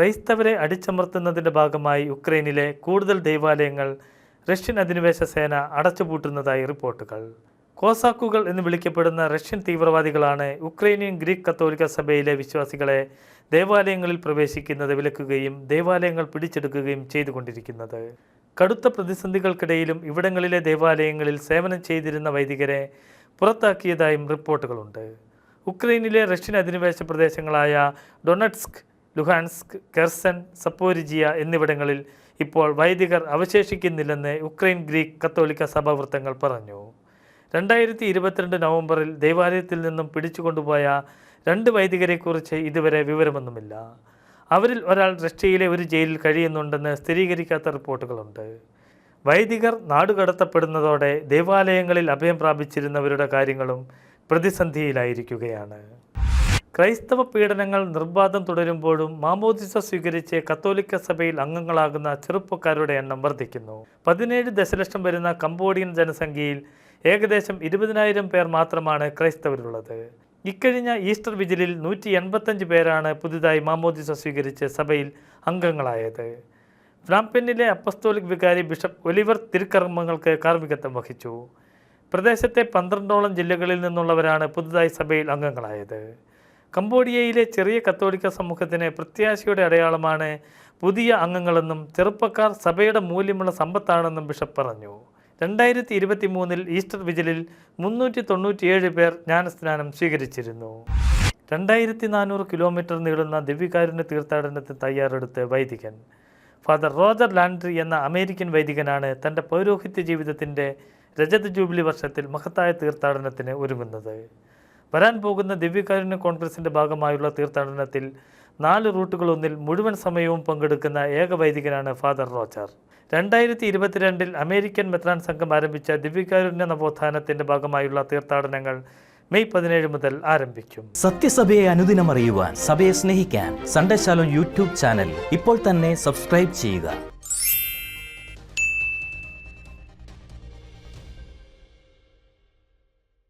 ക്രൈസ്തവരെ അടിച്ചമർത്തുന്നതിൻ്റെ ഭാഗമായി യുക്രൈനിലെ കൂടുതൽ ദൈവാലയങ്ങൾ റഷ്യൻ അധിനിവേശ സേന അടച്ചുപൂട്ടുന്നതായി റിപ്പോർട്ടുകൾ. കോസാക്കുകൾ എന്ന് വിളിക്കപ്പെടുന്ന റഷ്യൻ തീവ്രവാദികളാണ് യുക്രൈനിയൻ ഗ്രീക്ക് കത്തോലിക്ക സഭയിലെ വിശ്വാസികളെ ദേവാലയങ്ങളിൽ പ്രവേശിക്കുന്നത് വിലക്കുകയും ദേവാലയങ്ങൾ പിടിച്ചെടുക്കുകയും ചെയ്തുകൊണ്ടിരിക്കുന്നത്. കടുത്ത പ്രതിസന്ധികൾക്കിടയിലും ഇവിടങ്ങളിലെ ദേവാലയങ്ങളിൽ സേവനം ചെയ്തിരുന്ന വൈദികരെ പുറത്താക്കിയതായും റിപ്പോർട്ടുകളുണ്ട്. ഉക്രൈനിലെ റഷ്യൻ അധിനിവേശ പ്രദേശങ്ങളായ ഡൊണറ്റ്സ്ക്, ലുഹാൻസ്ക്, കെർസൺ, സപ്പോരിജിയ എന്നിവിടങ്ങളിൽ ഇപ്പോൾ വൈദികർ അവശേഷിക്കുന്നില്ലെന്ന് യുക്രൈൻ ഗ്രീക്ക് കത്തോലിക്ക സഭാ വൃത്തങ്ങൾ പറഞ്ഞു. 2022 നവംബറിൽ ദേവാലയത്തിൽ നിന്നും പിടിച്ചുകൊണ്ടുപോയ 2 വൈദികരെക്കുറിച്ച് ഇതുവരെ വിവരമൊന്നുമില്ല. അവരിൽ ഒരാൾ റഷ്യയിലെ ഒരു ജയിലിൽ കഴിയുന്നുണ്ടെന്ന് സ്ഥിരീകരിക്കാത്ത റിപ്പോർട്ടുകളുണ്ട്. വൈദികർ നാടുകടത്തപ്പെടുന്നതോടെ ദേവാലയങ്ങളിൽ അഭയം പ്രാപിച്ചിരുന്നവരുടെ കാര്യങ്ങളും പ്രതിസന്ധിയിലായിരിക്കുകയാണ്. ക്രൈസ്തവ പീഡനങ്ങൾ നിർബാധം തുടരുമ്പോഴും മാമോദിസ സ്വീകരിച്ച് കത്തോലിക്ക സഭയിൽ അംഗങ്ങളാകുന്ന ചെറുപ്പക്കാരുടെ എണ്ണം വർദ്ധിക്കുന്നു. 17 ദശലക്ഷം വരുന്ന കംബോഡിയൻ ജനസംഖ്യയിൽ ഏകദേശം 20,000 പേർ മാത്രമാണ് ക്രൈസ്തവരുള്ളത്. ഇക്കഴിഞ്ഞ ഈസ്റ്റർ വിജിലിൽ 185 പേരാണ് പുതുതായി മാമോദിസ സ്വീകരിച്ച് സഭയിൽ അംഗങ്ങളായത്. ഫ്ലാംപെന്നിലെ അപ്പസ്തോലിക് വികാരി ബിഷപ്പ് ഒലിവർ തിരുക്കർമ്മങ്ങൾക്ക് കാർമ്മികത്വം വഹിച്ചു. പ്രദേശത്തെ 12ഓളം ജില്ലകളിൽ നിന്നുള്ളവരാണ് പുതുതായി സഭയിൽ അംഗങ്ങളായത്. കംബോഡിയയിലെ ചെറിയ കത്തോലിക്ക സമൂഹത്തിന് പ്രത്യാശയുടെ അടയാളമാണ് പുതിയ അംഗങ്ങളെന്നും ചെറുപ്പക്കാർ സഭയുടെ മൂല്യമുള്ള സമ്പത്താണെന്നും ബിഷപ്പ് പറഞ്ഞു. 2023 ഈസ്റ്റർ വിജിലിൽ 397 പേർ ജ്ഞാനസ്നാനം സ്വീകരിച്ചിരുന്നു. 2400 കിലോമീറ്റർ നീളുന്ന ദിവ്യകാരുണ്യ തീർത്ഥാടനത്തിന് തയ്യാറെടുത്ത വൈദികൻ ഫാദർ റോജർ ലാൻഡ്രി എന്ന അമേരിക്കൻ വൈദികനാണ് തൻ്റെ പൗരോഹിത്യ ജീവിതത്തിൻ്റെ രജത ജൂബിലി വർഷത്തിൽ മഹത്തായ തീർത്ഥാടനത്തിന് ഒരുങ്ങുന്നത്. വരാൻ പോകുന്ന ദിവ്യകാരുണ്യ കോൺഗ്രസിൻ്റെ ഭാഗമായുള്ള തീർത്ഥാടനത്തിൽ 4 റൂട്ടുകളൊന്നിൽ മുഴുവൻ സമയവും പങ്കെടുക്കുന്ന ഏക വൈദികനാണ് ഫാദർ റോജർ. 2022 അമേരിക്കൻ മെത്രാൻ സംഘം ആരംഭിച്ച ദിവ്യകാരുണ്യ നവോത്ഥാനത്തിൻ്റെ ഭാഗമായുള്ള തീർത്ഥാടനങ്ങൾ മെയ് 17 മുതൽ ആരംഭിക്കും. സത്യസഭയെ അനുദിനം അറിയുവാൻ, സഭയെ സ്നേഹിക്കാൻ സൺഡേ ശാലോം യൂട്യൂബ് ചാനൽ ഇപ്പോൾ തന്നെ സബ്സ്ക്രൈബ് ചെയ്യുക.